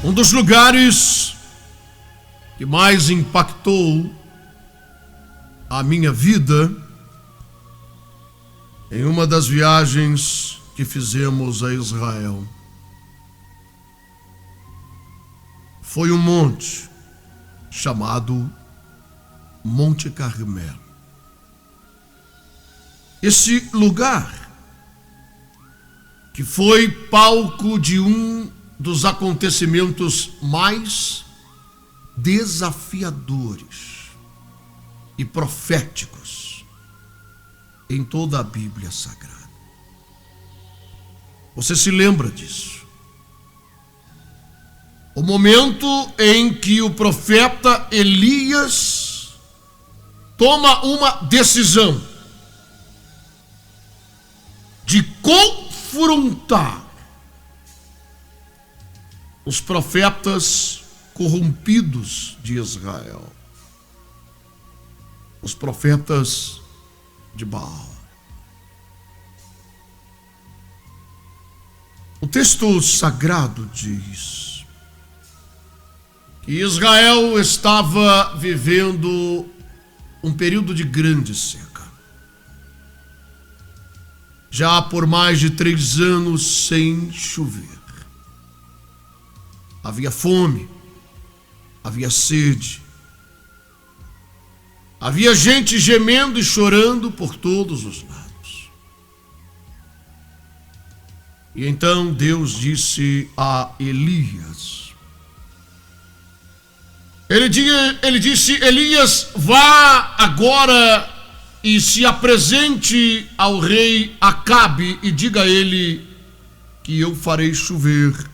Um dos lugares que mais impactou a minha vida em uma das viagens que fizemos a Israel foi um monte chamado Monte Carmelo. Esse lugar que foi palco de um dos acontecimentos mais desafiadores e proféticos em toda a Bíblia Sagrada. Você se lembra disso? O momento em que o profeta Elias toma uma decisão de confrontar os profetas corrompidos de Israel, os profetas de Baal. O texto sagrado diz que Israel estava vivendo um período de grande seca. Já por mais de 3 anos sem chover. Havia fome, havia sede, havia gente gemendo e chorando por todos os lados. E então Deus disse a Elias, ele disse: Elias, vá agora e se apresente ao rei Acabe e diga a ele que eu farei chover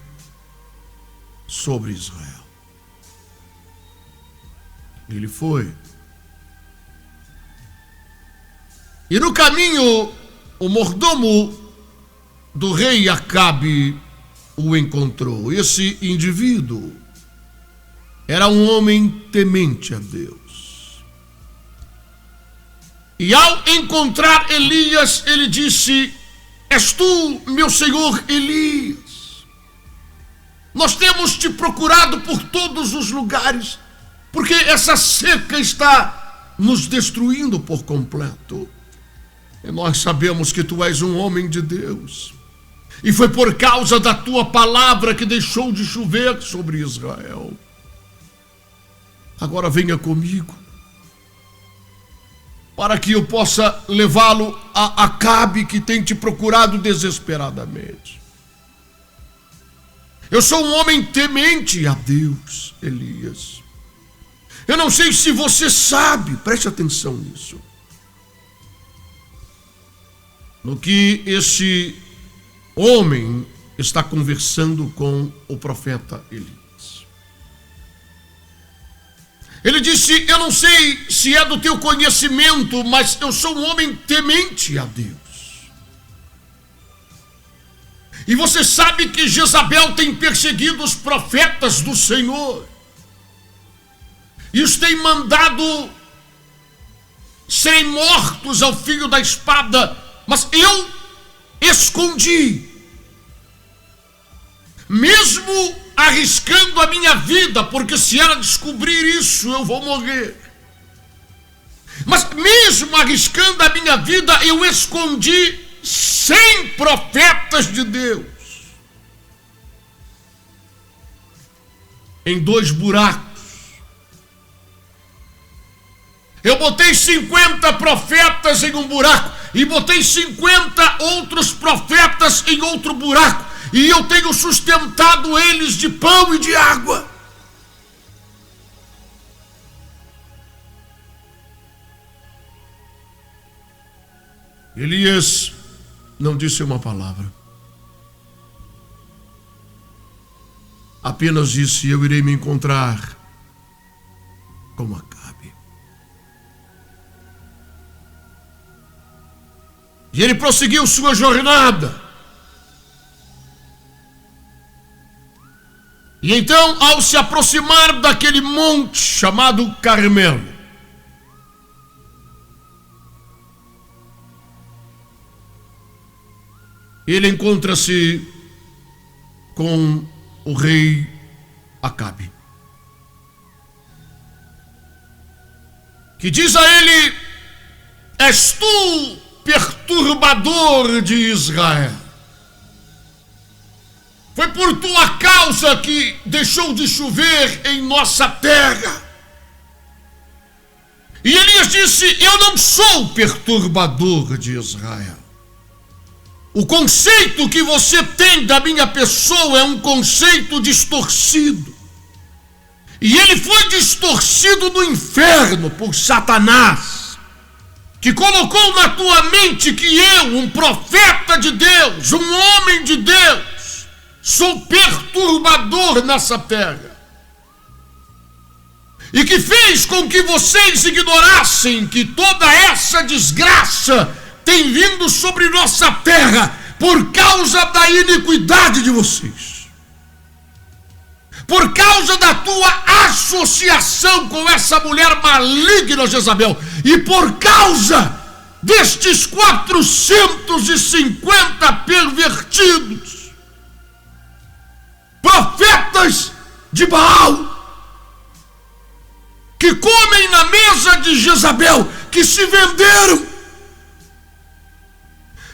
sobre Israel. Ele foi. E no caminho, o mordomo do rei Acabe o encontrou. Esse indivíduo era um homem temente a Deus. E ao encontrar Elias, ele disse: és tu, meu senhor Elias? Nós temos te procurado por todos os lugares, porque essa seca está nos destruindo por completo. E nós sabemos que tu és um homem de Deus. E foi por causa da tua palavra que deixou de chover sobre Israel. Agora venha comigo, para que eu possa levá-lo a Acabe, que tem te procurado desesperadamente. Eu sou um homem temente a Deus, Elias. Eu não sei se você sabe, preste atenção nisso, no que esse homem está conversando com o profeta Elias. Ele disse: eu não sei se é do teu conhecimento, mas eu sou um homem temente a Deus. E você sabe que Jezabel tem perseguido os profetas do Senhor. E os tem mandado serem mortos ao fio da espada. Mas eu escondi. Mesmo arriscando a minha vida, porque se ela descobrir isso, eu vou morrer. Mas mesmo arriscando a minha vida, eu escondi 100 profetas de Deus em 2 buracos. Eu botei 50 profetas em um buraco e botei 50 outros profetas em outro buraco, e eu tenho sustentado eles de pão e de água. Elias não disse uma palavra. Apenas disse: eu irei me encontrar com Acabe. E ele prosseguiu sua jornada. E então, ao se aproximar daquele monte chamado Carmelo, ele encontra-se com o rei Acabe. Que diz a ele: és tu perturbador de Israel. Foi por tua causa que deixou de chover em nossa terra. E Elias disse: eu não sou perturbador de Israel. O conceito que você tem da minha pessoa é um conceito distorcido. E ele foi distorcido no inferno por Satanás, que colocou na tua mente que eu, um profeta de Deus, um homem de Deus, sou perturbador nessa terra. E que fez com que vocês ignorassem que toda essa desgraça tem vindo sobre nossa terra por causa da iniquidade de vocês. Por causa da tua associação com essa mulher maligna, Jezabel. E por causa destes 450 pervertidos, profetas de Baal, que comem na mesa de Jezabel, que se venderam,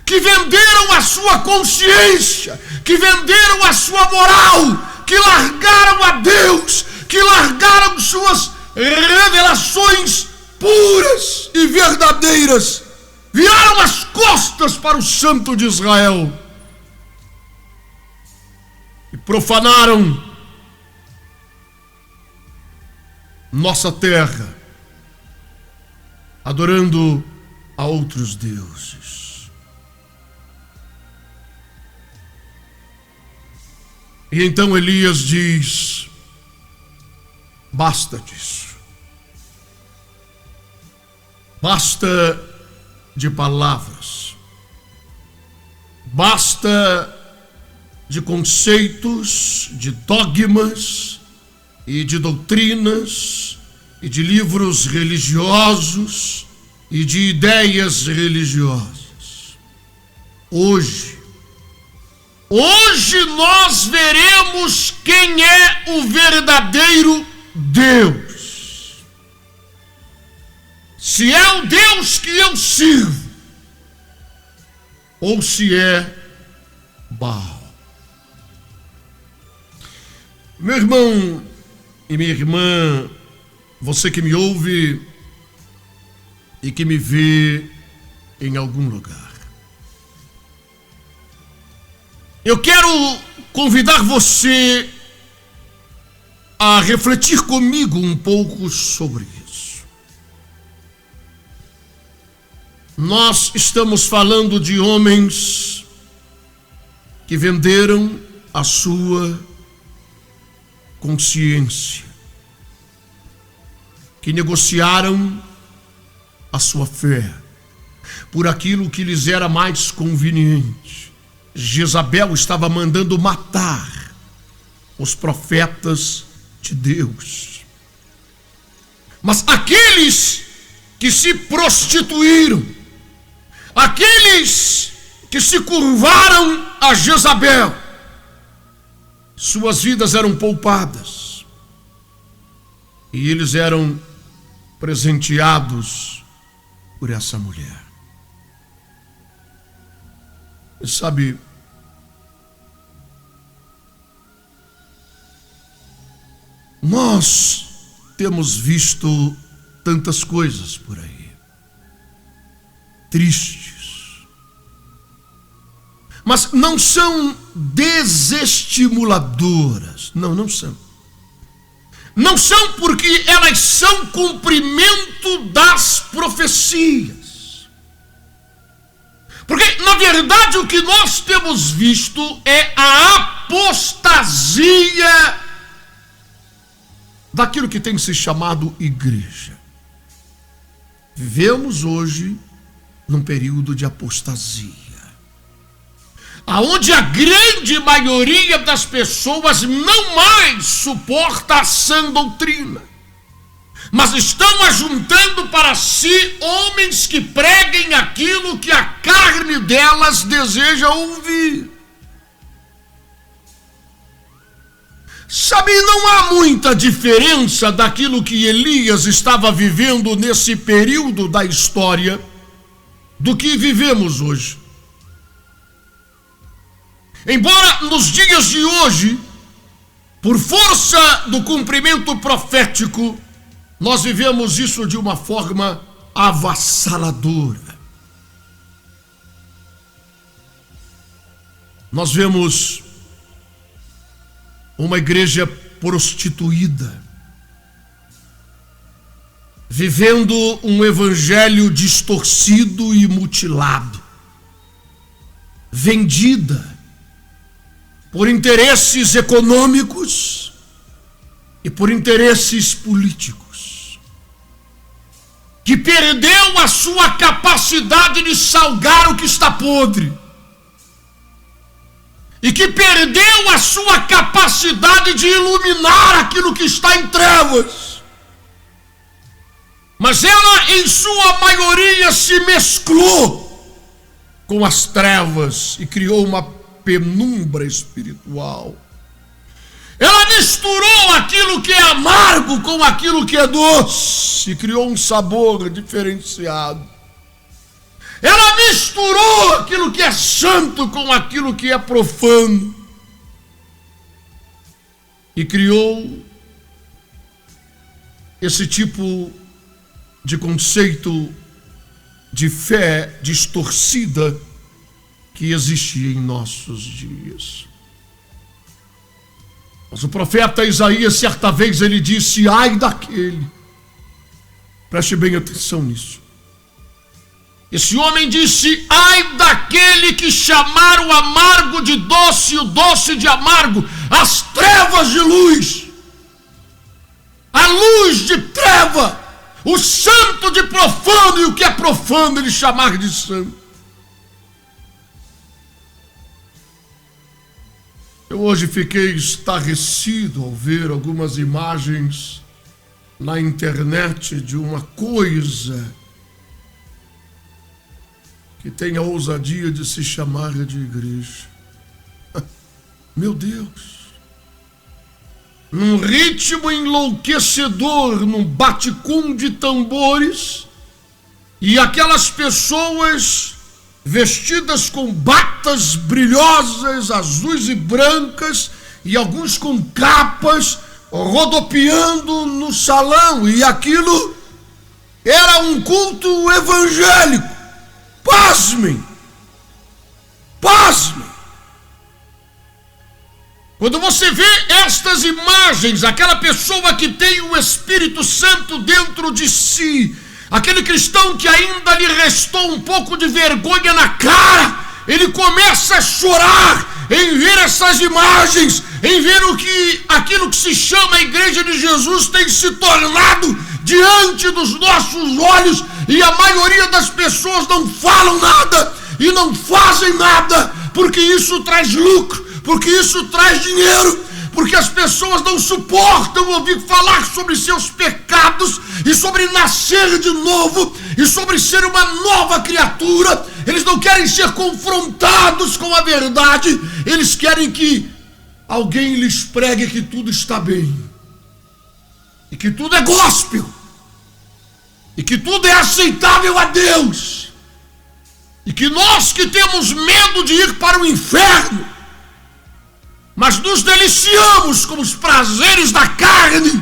que venderam a sua consciência, que venderam a sua moral, que largaram a Deus, que largaram suas revelações puras e verdadeiras, viraram as costas para o Santo de Israel e profanaram nossa terra, adorando a outros deuses. E então Elias diz: basta disso. Basta de palavras. Basta de conceitos, de dogmas e de doutrinas e de livros religiosos e de ideias religiosas. Hoje nós veremos quem é o verdadeiro Deus. Se é o Deus que eu sirvo, ou se é Baal. Meu irmão e minha irmã, você que me ouve e que me vê em algum lugar, eu quero convidar você a refletir comigo um pouco sobre isso. Nós estamos falando de homens que venderam a sua consciência, que negociaram a sua fé por aquilo que lhes era mais conveniente. Jezabel estava mandando matar os profetas de Deus. Mas aqueles que se prostituíram, aqueles que se curvaram a Jezabel, suas vidas eram poupadas e eles eram presenteados por essa mulher. Sabe, nós temos visto tantas coisas por aí, tristes, mas não são desestimuladoras, não são. Não são, porque elas são cumprimento das profecias. Porque, na verdade, o que nós temos visto é a apostasia daquilo que tem se chamado igreja. Vivemos hoje num período de apostasia, aonde a grande maioria das pessoas não mais suporta a sã doutrina, mas estão ajuntando para si homens que preguem aquilo que a carne delas deseja ouvir. Sabe, não há muita diferença daquilo que Elias estava vivendo nesse período da história do que vivemos hoje. Embora nos dias de hoje, por força do cumprimento profético, nós vivemos isso de uma forma avassaladora. Nós vemos uma igreja prostituída, vivendo um evangelho distorcido e mutilado, vendida por interesses econômicos e por interesses políticos, que perdeu a sua capacidade de salgar o que está podre, e que perdeu a sua capacidade de iluminar aquilo que está em trevas. Mas ela, em sua maioria, se mesclou com as trevas e criou uma penumbra espiritual. Ela misturou aquilo que é amargo com aquilo que é doce e criou um sabor diferenciado. Ela misturou aquilo que é santo com aquilo que é profano e criou esse tipo de conceito de fé distorcida que existia em nossos dias. Mas o profeta Isaías, certa vez, ele disse: ai daquele, preste bem atenção nisso. Esse homem disse: ai daquele que chamar o amargo de doce e o doce de amargo, as trevas de luz, a luz de treva, o santo de profano e o que é profano ele chamar de santo. Eu hoje fiquei estarrecido ao ver algumas imagens na internet de uma coisa que tem a ousadia de se chamar de igreja. Meu Deus! Num ritmo enlouquecedor, num bate-cum de tambores, e aquelas pessoas vestidas com batas brilhosas, azuis e brancas, e alguns com capas, rodopiando no salão, e aquilo era um culto evangélico. Pasmem! Pasmem! Quando você vê estas imagens, aquela pessoa que tem o Espírito Santo dentro de si, aquele cristão que ainda lhe restou um pouco de vergonha na cara, ele começa a chorar em ver essas imagens, em ver aquilo que se chama a Igreja de Jesus tem se tornado diante dos nossos olhos, e a maioria das pessoas não falam nada e não fazem nada, porque isso traz lucro, porque isso traz dinheiro, porque as pessoas não suportam ouvir falar sobre seus pecados e sobre nascer de novo e sobre ser uma nova criatura. Eles não querem ser confrontados com a verdade, eles querem que alguém lhes pregue que tudo está bem e que tudo é gospel e que tudo é aceitável a Deus, e que nós que temos medo de ir para o inferno, mas nos deliciamos com os prazeres da carne,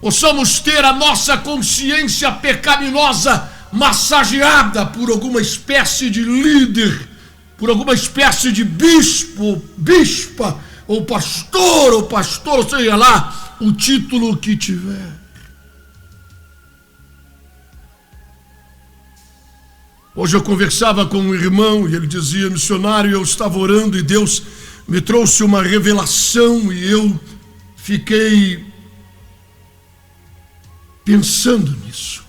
possamos ter a nossa consciência pecaminosa massageada por alguma espécie de líder, por alguma espécie de bispo, bispa, ou pastor, seja lá o título que tiver. Hoje eu conversava com um irmão e ele dizia: missionário, eu estava orando e Deus me trouxe uma revelação e eu fiquei pensando nisso.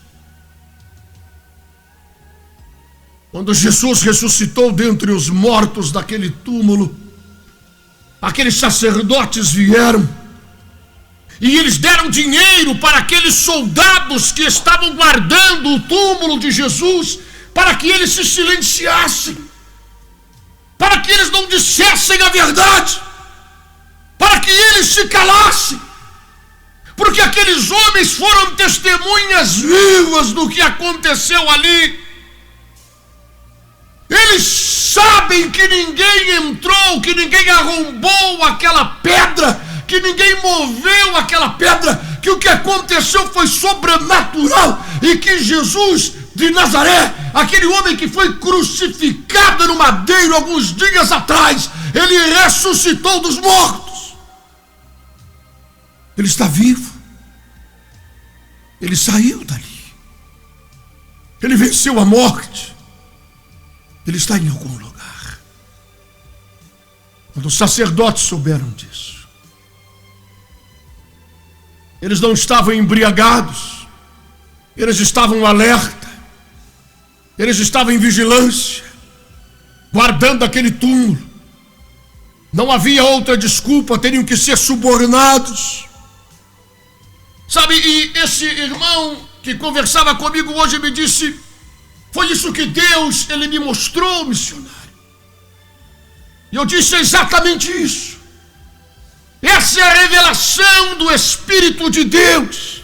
Quando Jesus ressuscitou dentre os mortos daquele túmulo, aqueles sacerdotes vieram e eles deram dinheiro para aqueles soldados que estavam guardando o túmulo de Jesus, para que eles se silenciassem, para que eles não dissessem a verdade. para que ele se calasse, porque aqueles homens foram testemunhas vivas do que aconteceu ali. Eles sabem que ninguém entrou, que ninguém arrombou aquela pedra, que ninguém moveu aquela pedra, que o que aconteceu foi sobrenatural e que Jesus de Nazaré, aquele homem que foi crucificado no madeiro alguns dias atrás, ele ressuscitou dos mortos. Ele está vivo. Ele saiu dali. Ele venceu a morte. Ele está em algum lugar. Quando os sacerdotes souberam disso, eles não estavam embriagados, eles estavam alerta, eles estavam em vigilância, guardando aquele túmulo. Não havia outra desculpa, teriam que ser subornados. Sabe, e esse irmão que conversava comigo hoje me disse: foi isso que Deus, ele me mostrou, missionário. E eu disse: é exatamente isso. Essa é a revelação do Espírito de Deus.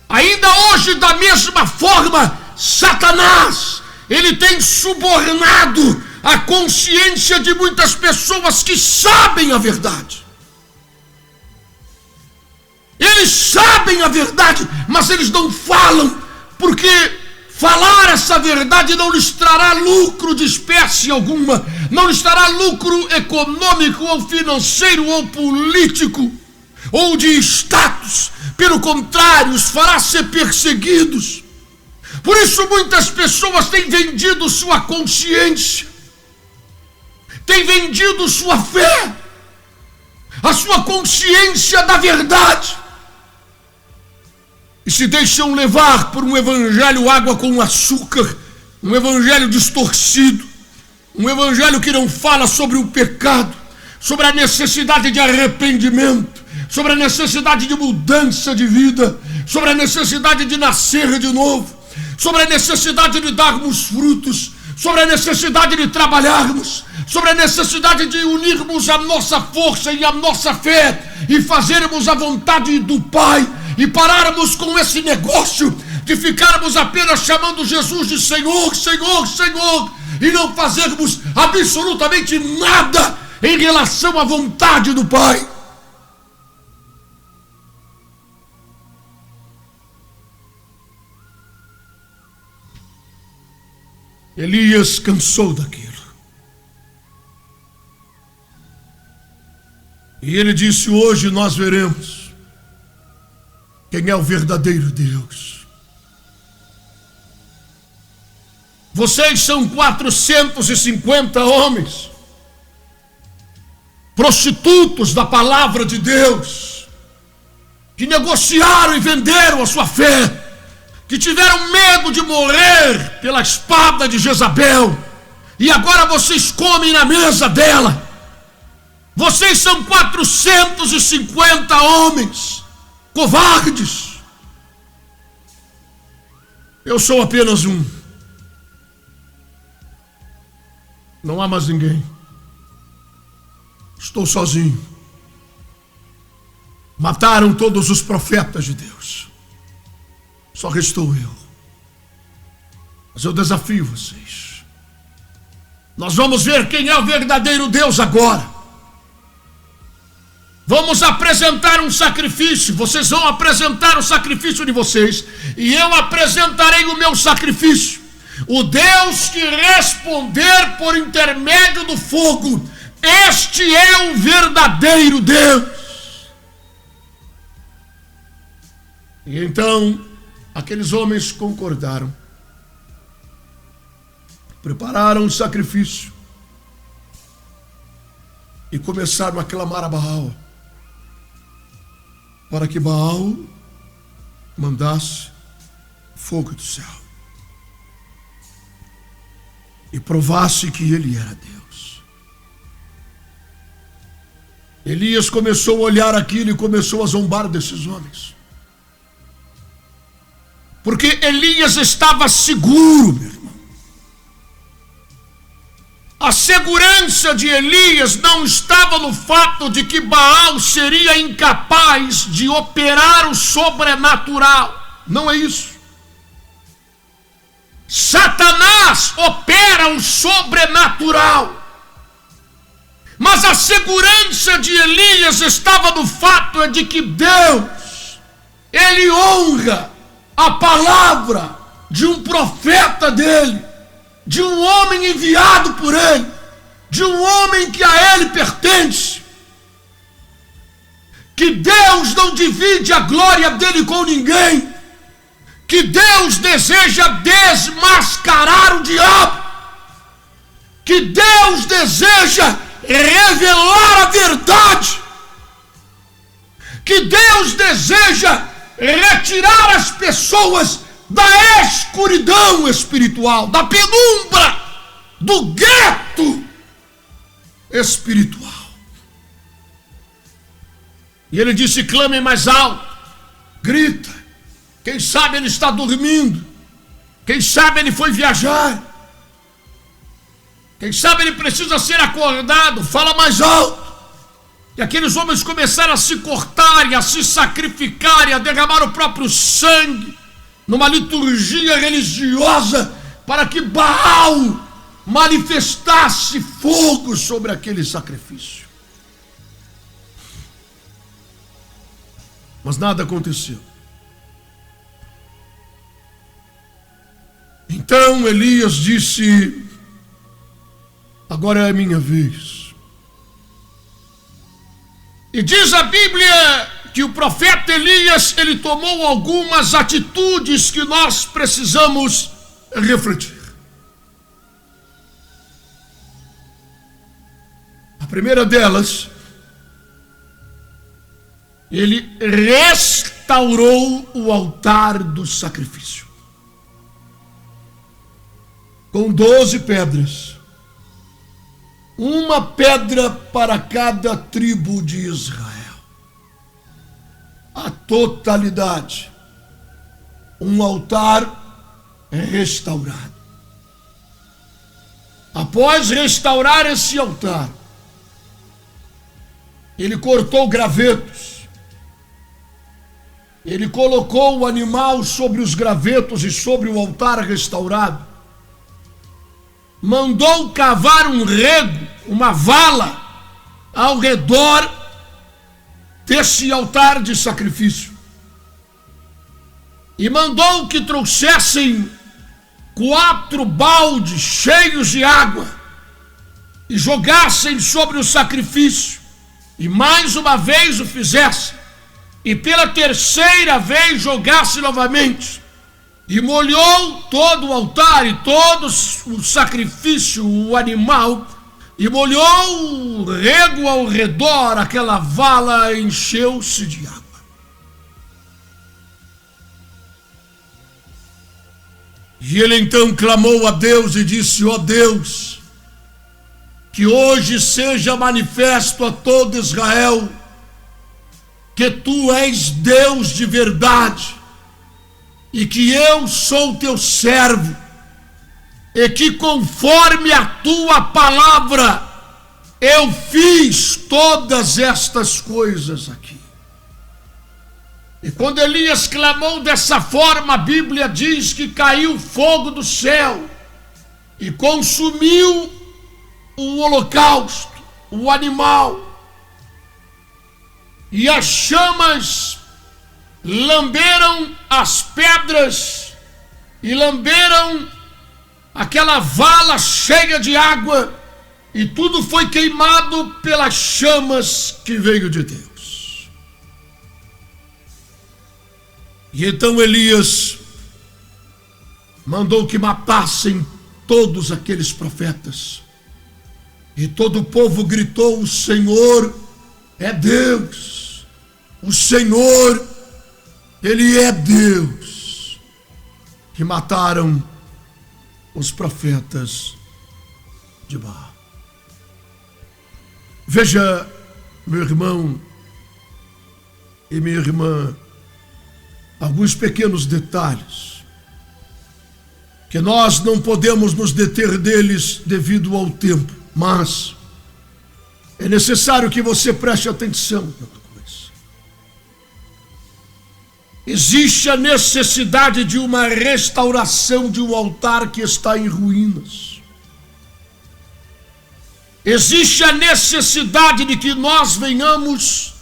Ainda hoje, da mesma forma, Satanás, ele tem subornado a consciência de muitas pessoas que sabem a verdade. Eles sabem a verdade, mas eles não falam, porque falar essa verdade não lhes trará lucro de espécie alguma, não lhes trará lucro econômico ou financeiro ou político ou de status. Pelo contrário, os fará ser perseguidos. Por isso muitas pessoas têm vendido sua consciência, têm vendido sua fé, a sua consciência da verdade, e se deixam levar por um evangelho água com açúcar, um evangelho distorcido, um evangelho que não fala sobre o pecado, sobre a necessidade de arrependimento, sobre a necessidade de mudança de vida, sobre a necessidade de nascer de novo, sobre a necessidade de darmos frutos, sobre a necessidade de trabalharmos, sobre a necessidade de unirmos a nossa força e a nossa fé e fazermos a vontade do Pai, e pararmos com esse negócio de ficarmos apenas chamando Jesus de Senhor, Senhor, Senhor, e não fazermos absolutamente nada em relação à vontade do Pai. Elias cansou daquilo. E ele disse: hoje nós veremos quem é o verdadeiro Deus. Vocês são 450 homens, prostitutos da palavra de Deus, que negociaram e venderam a sua fé, que tiveram medo de morrer pela espada de Jezabel, e agora vocês comem na mesa dela. Vocês são 450 homens covardes. Eu sou apenas um. Não há mais ninguém. Estou sozinho. Mataram todos os profetas de Deus. Só restou eu. Mas eu desafio vocês. Nós vamos ver quem é o verdadeiro Deus agora. Vamos apresentar um sacrifício. Vocês vão apresentar o sacrifício de vocês, e eu apresentarei o meu sacrifício. O Deus que responder por intermédio do fogo, este é o verdadeiro Deus. E então aqueles homens concordaram, prepararam o sacrifício e começaram a clamar a Baal, para que Baal mandasse fogo do céu e provasse que ele era Deus. Elias começou a olhar aquilo e começou a zombar desses homens, porque Elias estava seguro, meu irmão. A segurança de Elias não estava no fato de que Baal seria incapaz de operar o sobrenatural. Não é isso. Satanás opera o sobrenatural. Mas a segurança de Elias estava no fato de que Deus, ele honra a palavra de um profeta dele, de um homem enviado por ele, de um homem que a ele pertence. Que Deus não divide a glória dele com ninguém. Que Deus deseja desmascarar o diabo. Que Deus deseja revelar a verdade. Que Deus deseja retirar as pessoas da escuridão espiritual, da penumbra, do gueto espiritual. E ele disse: clame mais alto, grita. Quem sabe ele está dormindo, quem sabe ele foi viajar, quem sabe ele precisa ser acordado. Fala mais alto. E aqueles homens começaram a se cortar e a se sacrificar e a derramar o próprio sangue numa liturgia religiosa para que Baal manifestasse fogo sobre aquele sacrifício. Mas nada aconteceu. Então Elias disse: agora é a minha vez. E diz a Bíblia que o profeta Elias, ele tomou algumas atitudes que nós precisamos refletir. A primeira delas, ele restaurou o altar do sacrifício com 12 pedras, uma pedra para cada tribo de Israel. A totalidade, um altar restaurado. Após restaurar esse altar, ele cortou gravetos, ele colocou o animal sobre os gravetos e sobre o altar restaurado, mandou cavar um rego, uma vala, ao redor desse altar de sacrifício, e mandou que trouxessem 4 baldes cheios de água e jogassem sobre o sacrifício, e mais uma vez o fizesse, e pela terceira vez jogasse novamente, e molhou todo o altar e todo o sacrifício, o animal, e molhou o rego ao redor. Aquela vala encheu-se de água. E ele então clamou a Deus e disse: ó Deus, que hoje seja manifesto a todo Israel que tu és Deus de verdade, e que eu sou teu servo, e que conforme a tua palavra eu fiz todas estas coisas aqui. E quando Elias clamou dessa forma, a Bíblia diz que caiu fogo do céu e consumiu o holocausto, o animal, e as chamas lamberam as pedras e lamberam aquela vala cheia de água, e tudo foi queimado pelas chamas que veio de Deus. E então Elias mandou que matassem todos aqueles profetas, e todo o povo gritou: o Senhor é Deus, o Senhor, Ele é Deus. Que mataram os profetas de Baal. Veja, meu irmão e minha irmã, alguns pequenos detalhes que nós não podemos nos deter deles devido ao tempo, mas é necessário que você preste atenção. Existe a necessidade de uma restauração de um altar que está em ruínas. Existe a necessidade de que nós venhamos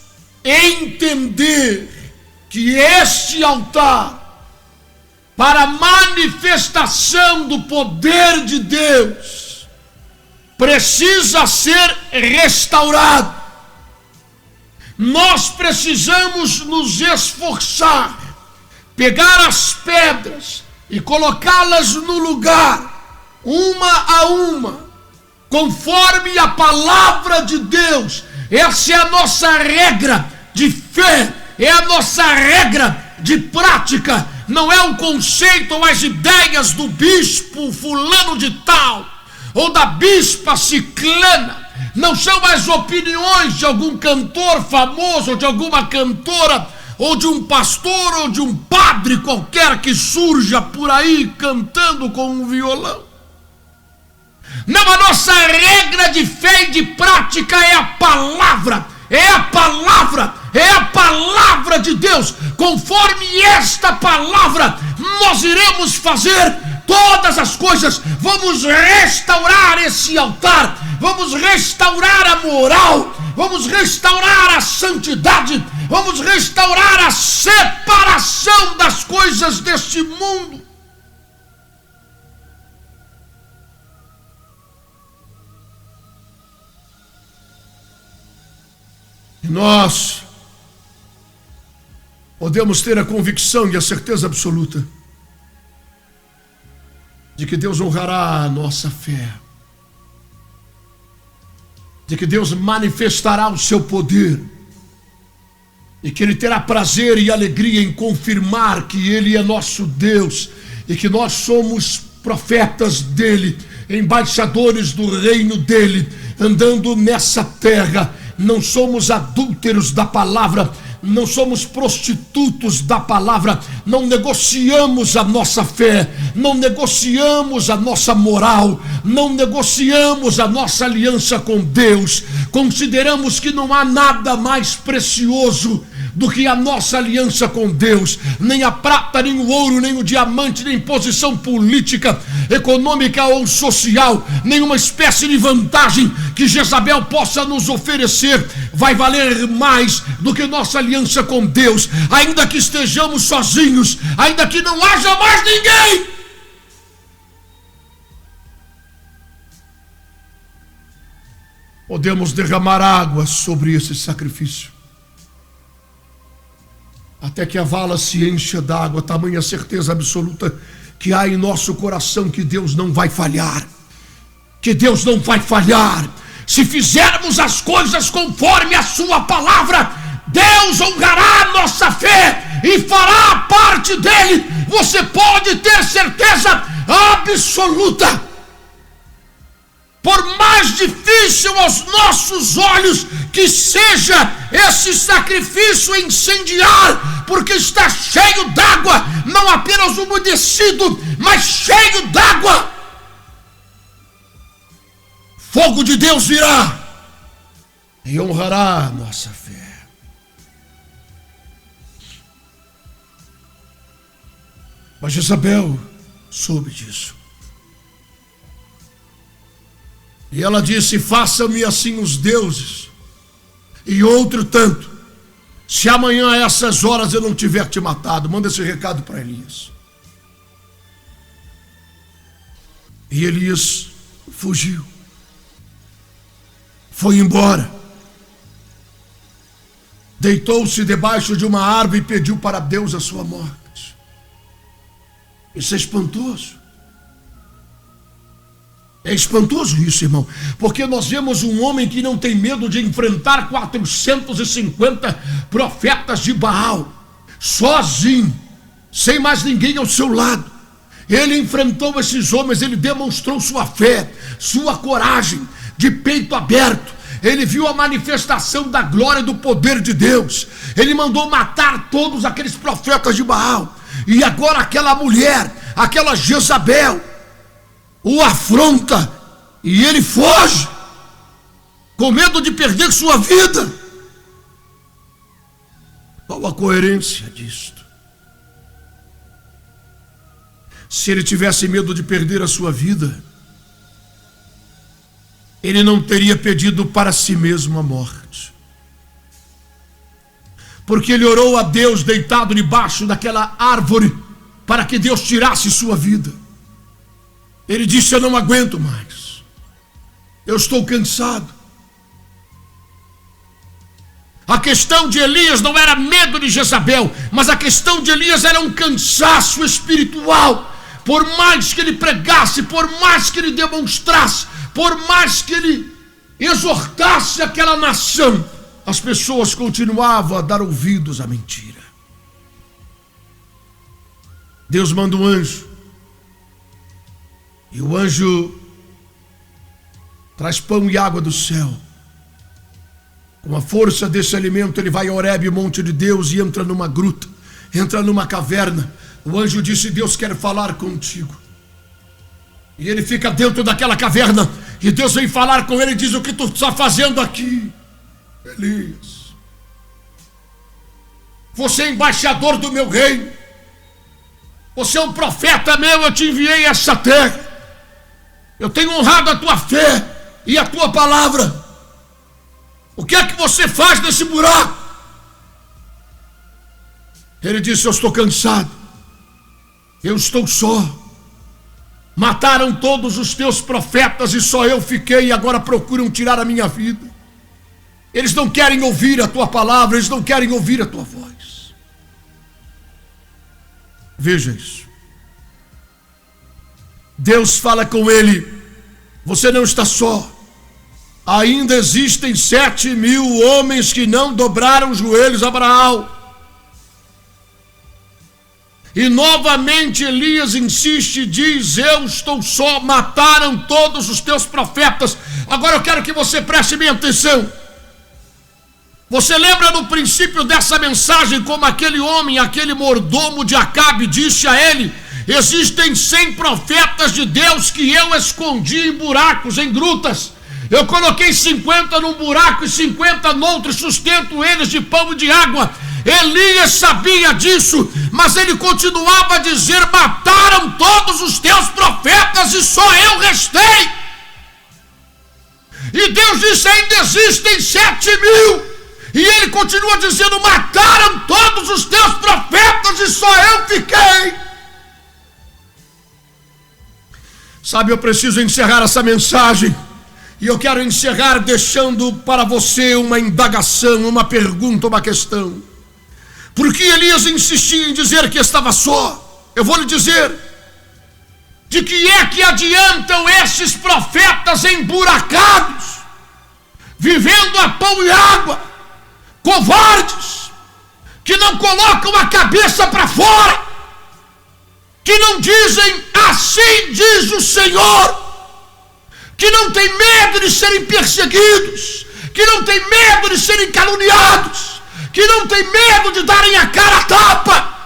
entender que este altar, para a manifestação do poder de Deus, precisa ser restaurado. Nós precisamos nos esforçar, pegar as pedras e colocá-las no lugar, uma a uma, conforme a palavra de Deus. Essa é a nossa regra de fé, é a nossa regra de prática. Não é um conceito ou as ideias do bispo fulano de tal, ou da bispa ciclana. Não são as opiniões de algum cantor famoso, ou de alguma cantora, ou de um pastor, ou de um padre qualquer que surja por aí cantando com um violão. Não, a nossa regra de fé e de prática é a palavra, é a palavra de Deus. Conforme esta palavra, nós iremos fazer todas as coisas. Vamos restaurar esse altar, vamos restaurar a moral, vamos restaurar a santidade, vamos restaurar a separação das coisas deste mundo. E nós podemos ter a convicção e a certeza absoluta de que Deus honrará a nossa fé, de que Deus manifestará o seu poder, e que Ele terá prazer e alegria em confirmar que Ele é nosso Deus, e que nós somos profetas dEle, embaixadores do reino dEle, andando nessa terra. Não somos adúlteros da palavra, não somos prostitutos da palavra, não negociamos a nossa fé, não negociamos a nossa moral, não negociamos a nossa aliança com Deus. Consideramos que não há nada mais precioso do que a nossa aliança com Deus. Nem a prata, nem o ouro, nem o diamante, nem posição política, econômica ou social, nenhuma espécie de vantagem que Jezabel possa nos oferecer vai valer mais do que nossa aliança com Deus. Ainda que estejamos sozinhos, ainda que não haja mais ninguém, podemos derramar água sobre esse sacrifício, até que a vala se encha d'água. Tamanha certeza absoluta que há em nosso coração que Deus não vai falhar, que Deus não vai falhar. Se fizermos as coisas conforme a sua palavra, Deus honrará a nossa fé e fará a parte dele. Você pode ter certeza absoluta. Por mais difícil aos nossos olhos que seja esse sacrifício incendiar, porque está cheio d'água, não apenas umedecido, mas cheio d'água, fogo de Deus virá e honrará a nossa fé. Mas Jezabel soube disso. E ela disse: façam-me assim os deuses, e outro tanto, se amanhã a essas horas eu não tiver te matado. Manda esse recado para Elias. E Elias fugiu, foi embora, deitou-se debaixo de uma árvore e pediu para Deus a sua morte. Isso é espantoso. É espantoso isso, irmão, porque nós vemos um homem que não tem medo de enfrentar 450 profetas de Baal, sozinho, sem mais ninguém ao seu lado. Ele enfrentou esses homens, ele demonstrou sua fé, sua coragem, de peito aberto. Ele viu a manifestação da glória e do poder de Deus. Ele mandou matar todos aqueles profetas de Baal. E agora aquela mulher aquela Jezabel o afronta e ele foge, com medo de perder sua vida. Qual a coerência disto? Se ele tivesse medo de perder a sua vida, ele não teria pedido para si mesmo a morte. Porque ele orou a Deus deitado debaixo daquela árvore para que Deus tirasse sua vida. Ele disse: eu não aguento mais, eu estou cansado. A questão de Elias não era medo de Jezabel, mas a questão de Elias era um cansaço espiritual. Por mais que ele pregasse, por mais que ele demonstrasse, por mais que ele exortasse aquela nação, as pessoas continuavam a dar ouvidos à mentira. Deus manda um anjo, e o anjo traz pão e água do céu. Com a força desse alimento, ele vai a Horebe, monte de Deus, e entra numa gruta, entra numa caverna. O anjo disse: Deus quer falar contigo. E ele fica dentro daquela caverna, e Deus vem falar com ele e diz: o que tu está fazendo aqui, Elias? Você é embaixador do meu reino, você é um profeta meu, eu te enviei a essa terra, eu tenho honrado a tua fé e a tua palavra. O que é que você faz nesse buraco? Ele disse: eu estou cansado, eu estou só. Mataram todos os teus profetas e só eu fiquei, e agora procuram tirar a minha vida. Eles não querem ouvir a tua palavra, eles não querem ouvir a tua voz. Veja isso. Deus fala com ele: você não está só. Ainda existem 7.000 homens que não dobraram os joelhos a Baal. E novamente Elias insiste e diz: eu estou só, mataram todos os teus profetas. Agora eu quero que você preste bem atenção. Você lembra no princípio dessa mensagem como aquele homem, aquele mordomo de Acabe disse a ele: existem 100 profetas de Deus que eu escondi em buracos, em grutas. Eu coloquei 50 num buraco e 50 no outro, e sustento eles de pão e de água. Elias sabia disso, mas ele continuava a dizer: mataram todos os teus profetas e só eu restei. E Deus disse: ainda existem 7.000. E ele continua dizendo: mataram todos os teus profetas e só eu fiquei. Sabe, eu preciso encerrar essa mensagem. E eu quero encerrar deixando para você uma indagação, uma pergunta, uma questão. Por que Elias insistia em dizer que estava só? Eu vou lhe dizer: de que é que adiantam esses profetas emburacados, vivendo a pão e água, covardes, que não colocam a cabeça para fora, que não dizem assim diz o Senhor, que não tem medo de serem perseguidos, que não tem medo de serem caluniados, que não tem medo de darem a cara a tapa,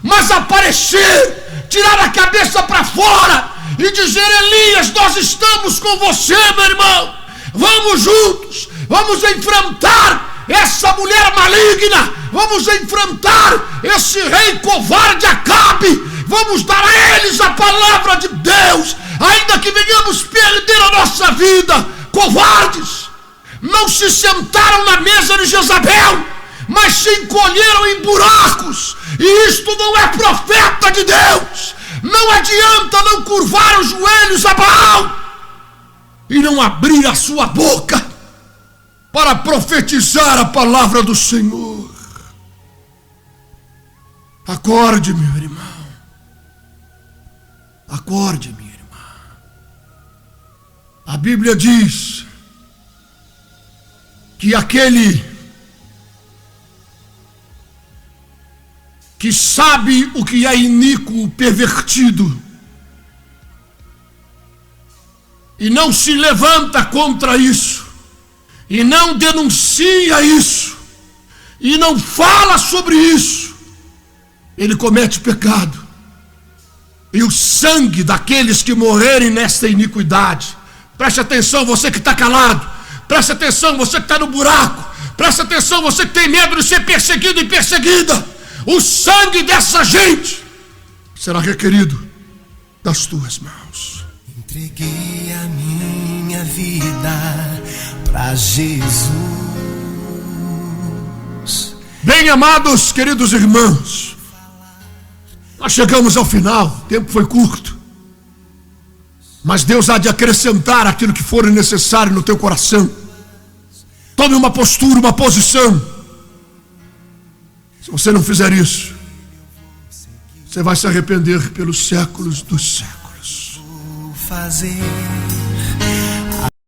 mas aparecer, tirar a cabeça para fora e dizer: Elias, nós estamos com você, meu irmão, vamos juntos, vamos enfrentar essa mulher maligna, vamos enfrentar esse rei covarde Acabe, vamos dar a eles a palavra de Deus, ainda que venhamos perder a nossa vida. Covardes, não se sentaram na mesa de Jezabel, mas se encolheram em buracos, e isto não é profeta de Deus. Não adianta não curvar os joelhos a Baal e não abrir a sua boca para profetizar a palavra do Senhor. Acorde, meu irmão, acorde, minha irmã. A Bíblia diz que aquele que sabe o que é iníquo, pervertido, e não se levanta contra isso, e não denuncia isso, e não fala sobre isso, ele comete pecado. e o sangue daqueles que morrerem nesta iniquidade. Preste atenção, você que está calado. Preste atenção, você que está no buraco. Preste atenção, você que tem medo de ser perseguido e perseguida. O sangue dessa gente será requerido das tuas mãos. Entreguei a minha vida para Jesus. Bem, amados, queridos irmãos, nós chegamos ao final, o tempo foi curto, mas Deus há de acrescentar aquilo que for necessário no teu coração. Tome uma postura, uma posição. Se você não fizer isso, você vai se arrepender pelos séculos dos séculos. Vou fazer